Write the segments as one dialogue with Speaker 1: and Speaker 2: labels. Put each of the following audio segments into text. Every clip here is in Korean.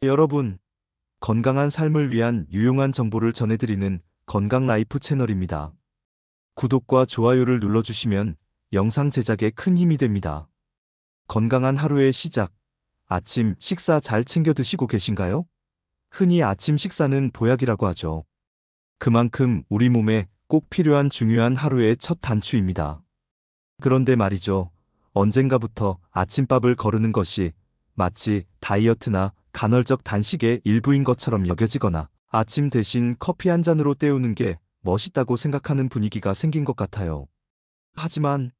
Speaker 1: 여러분, 건강한 삶을 위한 유용한 정보를 전해드리는 건강 라이프 채널입니다. 구독과 좋아요를 눌러주시면 영상 제작에 큰 힘이 됩니다. 건강한 하루의 시작, 아침 식사 잘 챙겨 드시고 계신가요? 흔히 아침 식사는 보약이라고 하죠. 그만큼 우리 몸에 꼭 필요한 중요한 하루의 첫 단추입니다. 그런데 말이죠. 언젠가부터 아침밥을 거르는 것이 마치 다이어트나 간헐적 단식의 일부인 것처럼 여겨지거나 아침 대신 커피 한 잔으로 때우는 게 멋있다고 생각하는 분위기가 생긴 것 같아요. 하지만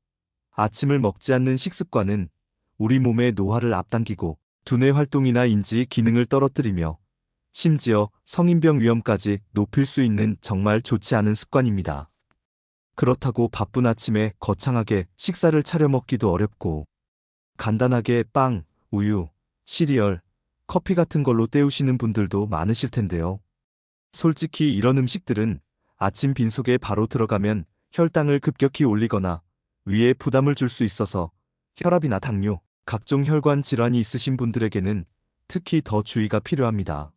Speaker 1: 아침을 먹지 않는 식습관은 우리 몸의 노화를 앞당기고 두뇌 활동이나 인지 기능을 떨어뜨리며 심지어 성인병 위험까지 높일 수 있는 정말 좋지 않은 습관입니다. 그렇다고 바쁜 아침에 거창하게 식사를 차려 먹기도 어렵고 간단하게 빵, 우유, 시리얼, 커피 같은 걸로 때우시는 분들도 많으실 텐데요. 솔직히 이런 음식들은 아침 빈속에 바로 들어가면 혈당을 급격히 올리거나 위에 부담을 줄 수 있어서 혈압이나 당뇨, 각종 혈관 질환이 있으신 분들에게는 특히 더 주의가 필요합니다.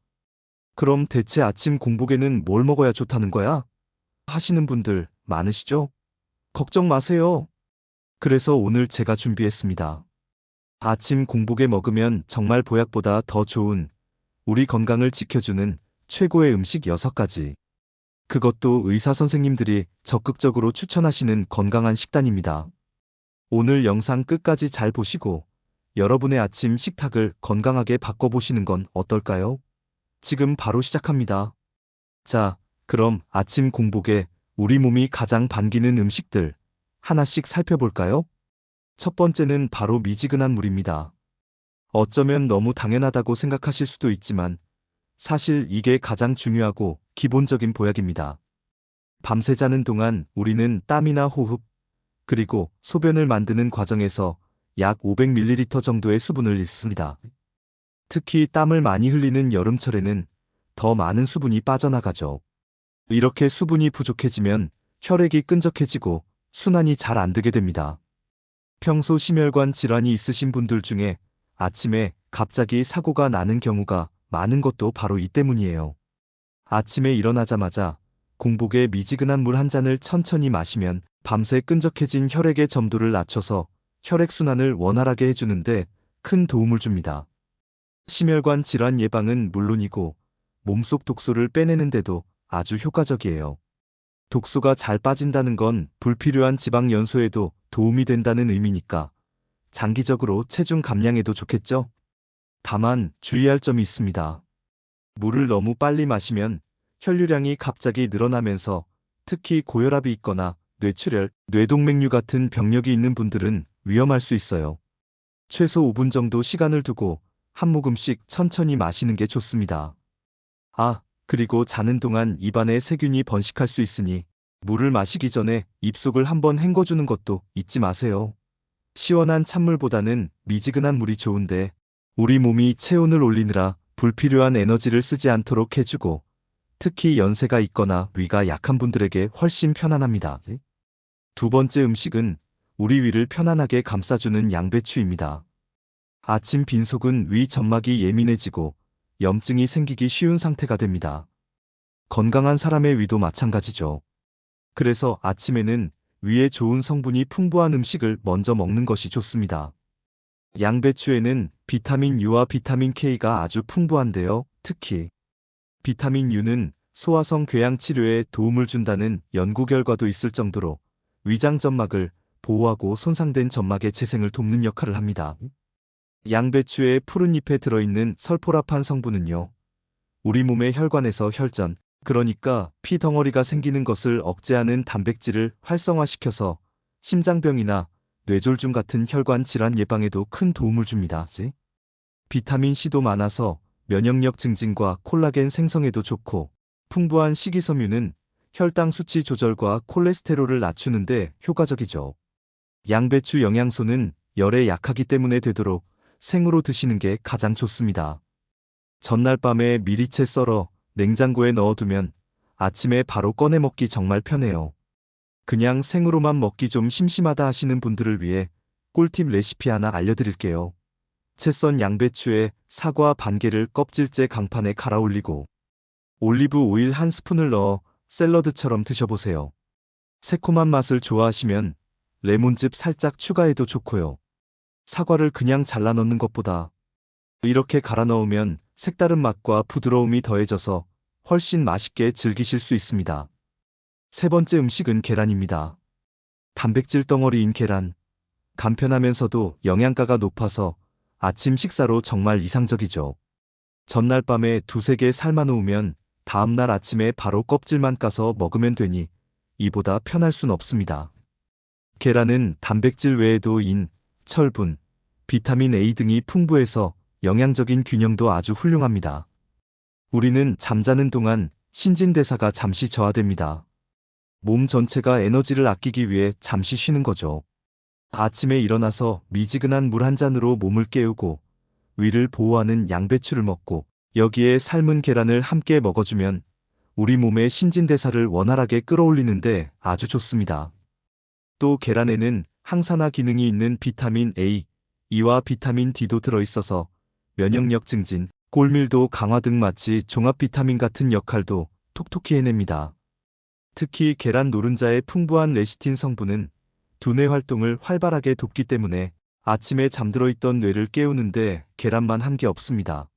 Speaker 1: 그럼 대체 아침 공복에는 뭘 먹어야 좋다는 거야? 하시는 분들 많으시죠? 걱정 마세요. 그래서 오늘 제가 준비했습니다. 아침 공복에 먹으면 정말 보약보다 더 좋은 우리 건강을 지켜주는 최고의 음식 6가지. 그것도 의사 선생님들이 적극적으로 추천하시는 건강한 식단입니다. 오늘 영상 끝까지 잘 보시고 여러분의 아침 식탁을 건강하게 바꿔보시는 건 어떨까요? 지금 바로 시작합니다. 자, 그럼 아침 공복에 우리 몸이 가장 반기는 음식들 하나씩 살펴볼까요? 첫 번째는 바로 미지근한 물입니다. 어쩌면 너무 당연하다고 생각하실 수도 있지만 사실 이게 가장 중요하고 기본적인 보약입니다. 밤새 자는 동안 우리는 땀이나 호흡, 그리고 소변을 만드는 과정에서 약 500ml 정도의 수분을 잃습니다. 특히 땀을 많이 흘리는 여름철에는 더 많은 수분이 빠져나가죠. 이렇게 수분이 부족해지면 혈액이 끈적해지고 순환이 잘 안 되게 됩니다. 평소 심혈관 질환이 있으신 분들 중에 아침에 갑자기 사고가 나는 경우가 많은 것도 바로 이 때문이에요. 아침에 일어나자마자 공복에 미지근한 물 한 잔을 천천히 마시면 밤새 끈적해진 혈액의 점도를 낮춰서 혈액순환을 원활하게 해주는데 큰 도움을 줍니다. 심혈관 질환 예방은 물론이고 몸속 독소를 빼내는데도 아주 효과적이에요. 독소가 잘 빠진다는 건 불필요한 지방 연소에도 도움이 된다는 의미니까 장기적으로 체중 감량에도 좋겠죠? 다만 주의할 점이 있습니다. 물을 너무 빨리 마시면 혈류량이 갑자기 늘어나면서 특히 고혈압이 있거나 뇌출혈, 뇌동맥류 같은 병력이 있는 분들은 위험할 수 있어요. 최소 5분 정도 시간을 두고 한 모금씩 천천히 마시는 게 좋습니다. 아, 그리고 자는 동안 입안에 세균이 번식할 수 있으니 물을 마시기 전에 입속을 한번 헹궈주는 것도 잊지 마세요. 시원한 찬물보다는 미지근한 물이 좋은데 우리 몸이 체온을 올리느라 불필요한 에너지를 쓰지 않도록 해주고 특히 연세가 있거나 위가 약한 분들에게 훨씬 편안합니다. 두 번째 음식은 우리 위를 편안하게 감싸주는 양배추입니다. 아침 빈속은 위 점막이 예민해지고 염증이 생기기 쉬운 상태가 됩니다. 건강한 사람의 위도 마찬가지죠. 그래서 아침에는 위에 좋은 성분이 풍부한 음식을 먼저 먹는 것이 좋습니다. 양배추에는 비타민 U와 비타민 K가 아주 풍부한데요. 특히 비타민 U는 소화성 궤양 치료에 도움을 준다는 연구 결과도 있을 정도로 위장 점막을 보호하고 손상된 점막의 재생을 돕는 역할을 합니다. 양배추의 푸른 잎에 들어있는 설포라판 성분은요, 우리 몸의 혈관에서 혈전, 그러니까 피 덩어리가 생기는 것을 억제하는 단백질을 활성화시켜서 심장병이나 뇌졸중 같은 혈관 질환 예방에도 큰 도움을 줍니다. 비타민 C도 많아서 면역력 증진과 콜라겐 생성에도 좋고 풍부한 식이섬유는 혈당 수치 조절과 콜레스테롤을 낮추는데 효과적이죠. 양배추 영양소는 열에 약하기 때문에 되도록 생으로 드시는 게 가장 좋습니다. 전날 밤에 미리 채 썰어 냉장고에 넣어두면 아침에 바로 꺼내 먹기 정말 편해요. 그냥 생으로만 먹기 좀 심심하다 하시는 분들을 위해 꿀팁 레시피 하나 알려드릴게요. 채 썬 양배추에 사과 반 개를 껍질째 강판에 갈아 올리고 올리브 오일 한 스푼을 넣어 샐러드처럼 드셔보세요. 새콤한 맛을 좋아하시면 레몬즙 살짝 추가해도 좋고요. 사과를 그냥 잘라 넣는 것보다 이렇게 갈아 넣으면 색다른 맛과 부드러움이 더해져서 훨씬 맛있게 즐기실 수 있습니다. 세 번째 음식은 계란입니다. 단백질 덩어리인 계란. 간편하면서도 영양가가 높아서 아침 식사로 정말 이상적이죠. 전날 밤에 두세 개 삶아 놓으면 다음날 아침에 바로 껍질만 까서 먹으면 되니 이보다 편할 순 없습니다. 계란은 단백질 외에도 인, 철분, 비타민 A 등이 풍부해서 영양적인 균형도 아주 훌륭합니다. 우리는 잠자는 동안 신진대사가 잠시 저하됩니다. 몸 전체가 에너지를 아끼기 위해 잠시 쉬는 거죠. 아침에 일어나서 미지근한 물 한 잔으로 몸을 깨우고 위를 보호하는 양배추를 먹고 여기에 삶은 계란을 함께 먹어주면 우리 몸의 신진대사를 원활하게 끌어올리는데 아주 좋습니다. 또 계란에는 항산화 기능이 있는 비타민 A, E와 비타민 D도 들어있어서 면역력 증진, 골밀도 강화 등 마치 종합 비타민 같은 역할도 톡톡히 해냅니다. 특히 계란 노른자의 풍부한 레시틴 성분은 두뇌 활동을 활발하게 돕기 때문에 아침에 잠들어 있던 뇌를 깨우는데 계란만 한 게 없습니다.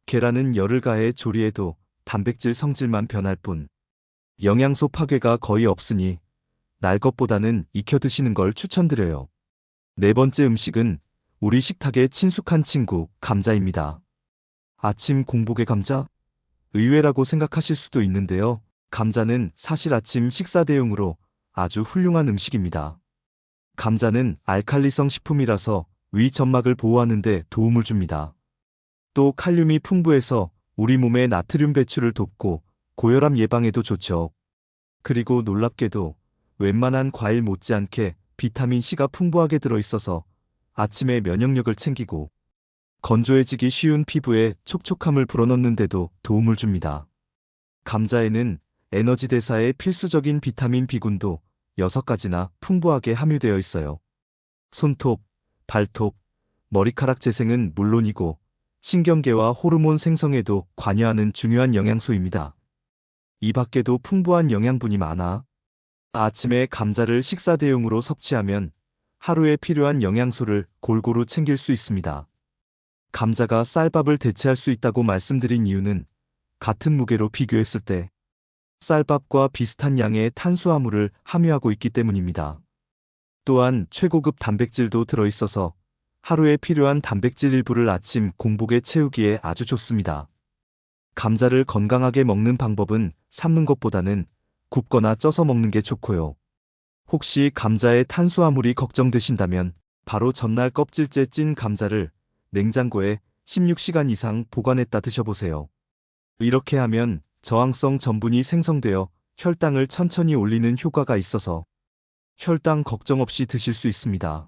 Speaker 1: 계란은 열을 가해 조리해도 단백질 성질만 변할 뿐 영양소 파괴가 거의 없으니 날 것보다는 익혀 드시는 걸 추천드려요. 네 번째 음식은 우리 식탁의 친숙한 친구 감자입니다. 아침 공복에 감자? 의외라고 생각하실 수도 있는데요. 감자는 사실 아침 식사 대용으로 아주 훌륭한 음식입니다. 감자는 알칼리성 식품이라서 위 점막을 보호하는 데 도움을 줍니다. 또 칼륨이 풍부해서 우리 몸의 나트륨 배출을 돕고 고혈압 예방에도 좋죠. 그리고 놀랍게도 웬만한 과일 못지않게 비타민C가 풍부하게 들어있어서 아침에 면역력을 챙기고 건조해지기 쉬운 피부에 촉촉함을 불어넣는 데도 도움을 줍니다. 감자에는 에너지 대사에 필수적인 비타민 B군도 6가지나 풍부하게 함유되어 있어요. 손톱, 발톱, 머리카락 재생은 물론이고 신경계와 호르몬 생성에도 관여하는 중요한 영양소입니다. 이 밖에도 풍부한 영양분이 많아 아침에 감자를 식사 대용으로 섭취하면 하루에 필요한 영양소를 골고루 챙길 수 있습니다. 감자가 쌀밥을 대체할 수 있다고 말씀드린 이유는 같은 무게로 비교했을 때 쌀밥과 비슷한 양의 탄수화물을 함유하고 있기 때문입니다. 또한 최고급 단백질도 들어있어서 하루에 필요한 단백질 일부를 아침 공복에 채우기에 아주 좋습니다. 감자를 건강하게 먹는 방법은 삶는 것보다는 굽거나 쪄서 먹는 게 좋고요. 혹시 감자의 탄수화물이 걱정되신다면 바로 전날 껍질째 찐 감자를 냉장고에 16시간 이상 보관했다 드셔보세요. 이렇게 하면 저항성 전분이 생성되어 혈당을 천천히 올리는 효과가 있어서 혈당 걱정 없이 드실 수 있습니다.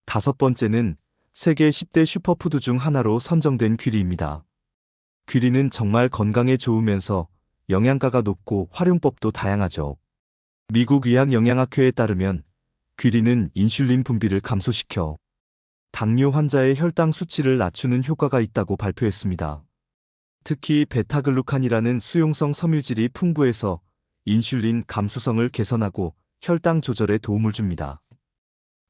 Speaker 1: 다섯 번째는 세계 10대 슈퍼푸드 중 하나로 선정된 귀리입니다. 귀리는 정말 건강에 좋으면서 영양가가 높고 활용법도 다양하죠. 미국 의학영양학회에 따르면 귀리는 인슐린 분비를 감소시켜 당뇨 환자의 혈당 수치를 낮추는 효과가 있다고 발표했습니다. 특히 베타글루칸이라는 수용성 섬유질이 풍부해서 인슐린 감수성을 개선하고 혈당 조절에 도움을 줍니다.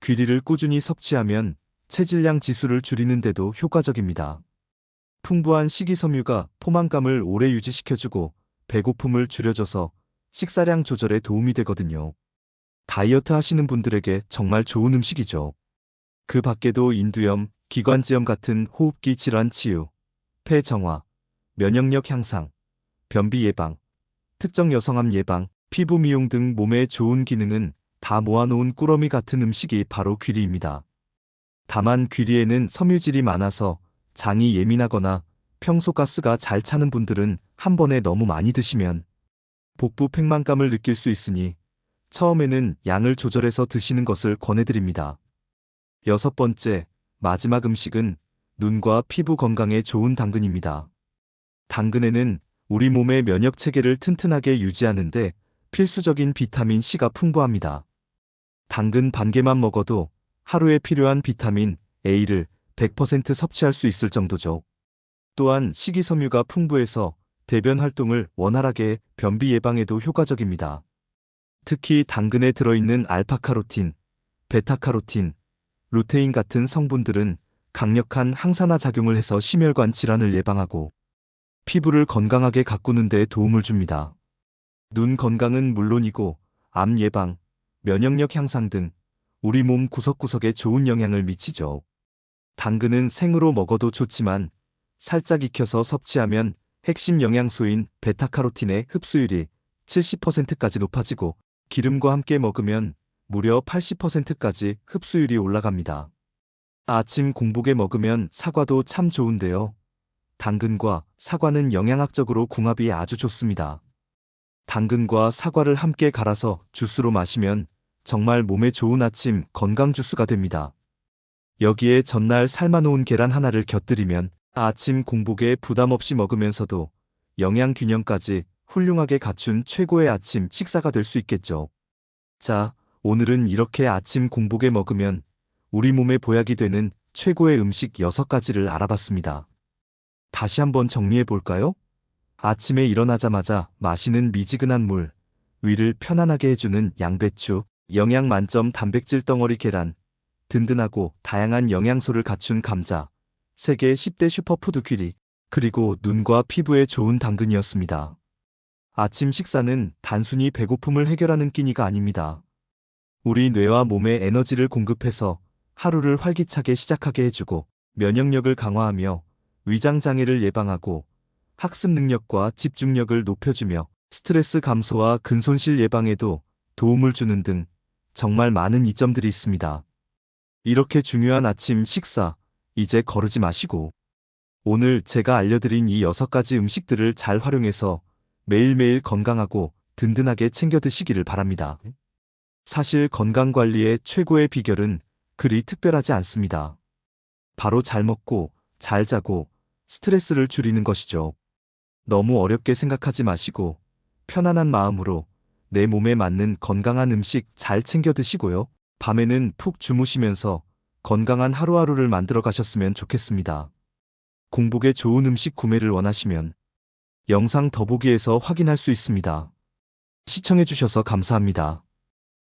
Speaker 1: 귀리를 꾸준히 섭취하면 체질량 지수를 줄이는 데도 효과적입니다. 풍부한 식이섬유가 포만감을 오래 유지시켜주고 배고픔을 줄여줘서 식사량 조절에 도움이 되거든요. 다이어트 하시는 분들에게 정말 좋은 음식이죠. 그 밖에도 인두염, 기관지염 같은 호흡기 질환 치유, 폐 정화, 면역력 향상, 변비 예방, 특정 여성암 예방, 피부 미용 등 몸에 좋은 기능은 다 모아놓은 꾸러미 같은 음식이 바로 귀리입니다. 다만 귀리에는 섬유질이 많아서 장이 예민하거나 평소 가스가 잘 차는 분들은 한 번에 너무 많이 드시면 복부 팽만감을 느낄 수 있으니 처음에는 양을 조절해서 드시는 것을 권해드립니다. 여섯 번째, 마지막 음식은 눈과 피부 건강에 좋은 당근입니다. 당근에는 우리 몸의 면역 체계를 튼튼하게 유지하는데 필수적인 비타민 C가 풍부합니다. 당근 반 개만 먹어도 하루에 필요한 비타민 A를 100% 섭취할 수 있을 정도죠. 또한 식이섬유가 풍부해서 대변 활동을 원활하게 해 변비 예방에도 효과적입니다. 특히 당근에 들어있는 알파카로틴, 베타카로틴, 루테인 같은 성분들은 강력한 항산화 작용을 해서 심혈관 질환을 예방하고 피부를 건강하게 가꾸는 데 도움을 줍니다. 눈 건강은 물론이고 암 예방, 면역력 향상 등 우리 몸 구석구석에 좋은 영향을 미치죠. 당근은 생으로 먹어도 좋지만 살짝 익혀서 섭취하면 핵심 영양소인 베타카로틴의 흡수율이 70%까지 높아지고 기름과 함께 먹으면 무려 80%까지 흡수율이 올라갑니다. 아침 공복에 먹으면 사과도 참 좋은데요. 당근과 사과는 영양학적으로 궁합이 아주 좋습니다. 당근과 사과를 함께 갈아서 주스로 마시면 정말 몸에 좋은 아침 건강 주스가 됩니다. 여기에 전날 삶아놓은 계란 하나를 곁들이면 아침 공복에 부담 없이 먹으면서도 영양 균형까지 훌륭하게 갖춘 최고의 아침 식사가 될 수 있겠죠. 자, 오늘은 이렇게 아침 공복에 먹으면 우리 몸에 보약이 되는 최고의 음식 6가지를 알아봤습니다. 다시 한번 정리해 볼까요? 아침에 일어나자마자 마시는 미지근한 물, 위를 편안하게 해주는 양배추, 영양 만점 단백질 덩어리 계란, 든든하고 다양한 영양소를 갖춘 감자, 세계 10대 슈퍼푸드 귀리, 그리고 눈과 피부에 좋은 당근이었습니다. 아침 식사는 단순히 배고픔을 해결하는 끼니가 아닙니다. 우리 뇌와 몸에 에너지를 공급해서 하루를 활기차게 시작하게 해주고 면역력을 강화하며 위장 장애를 예방하고 학습 능력과 집중력을 높여주며 스트레스 감소와 근손실 예방에도 도움을 주는 등 정말 많은 이점들이 있습니다. 이렇게 중요한 아침 식사, 이제 거르지 마시고 오늘 제가 알려드린 이 6가지 음식들을 잘 활용해서 매일매일 건강하고 든든하게 챙겨 드시기를 바랍니다. 사실 건강관리의 최고의 비결은 그리 특별하지 않습니다. 바로 잘 먹고 잘 자고 스트레스를 줄이는 것이죠. 너무 어렵게 생각하지 마시고 편안한 마음으로 내 몸에 맞는 건강한 음식 잘 챙겨 드시고요. 밤에는 푹 주무시면서 건강한 하루하루를 만들어 가셨으면 좋겠습니다. 공복에 좋은 음식 구매를 원하시면 영상 더보기에서 확인할 수 있습니다. 시청해 주셔서 감사합니다.